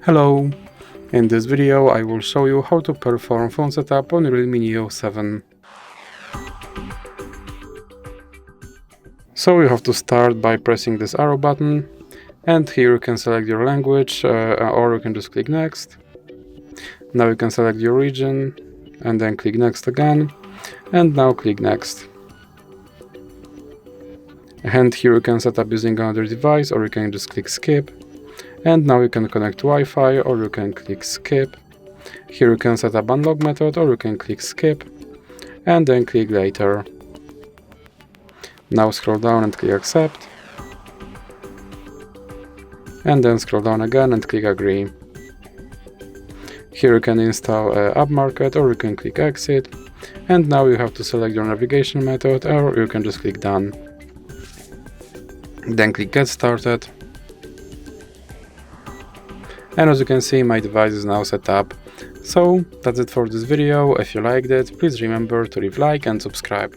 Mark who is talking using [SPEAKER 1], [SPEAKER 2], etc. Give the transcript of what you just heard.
[SPEAKER 1] Hello! In this video I will show you how to perform phone setup on REALME Neo7. So you have to start by pressing this arrow button, and here you can select your language or you can just click next. Now you can select your region and then click next again, and now click next. And here you can set up using another device, or you can just click skip. And now you can connect to Wi-Fi, or you can click skip. Here you can set up unlock method, or you can click skip and then click later. Now scroll down and click accept, and then scroll down again and click agree. Here you can install App Market, or you can click exit, and now you have to select your navigation method, or you can just click done. Then click get started. And as you can see, my device is now set up. So that's it for this video. If you liked it, please remember to leave a like and subscribe.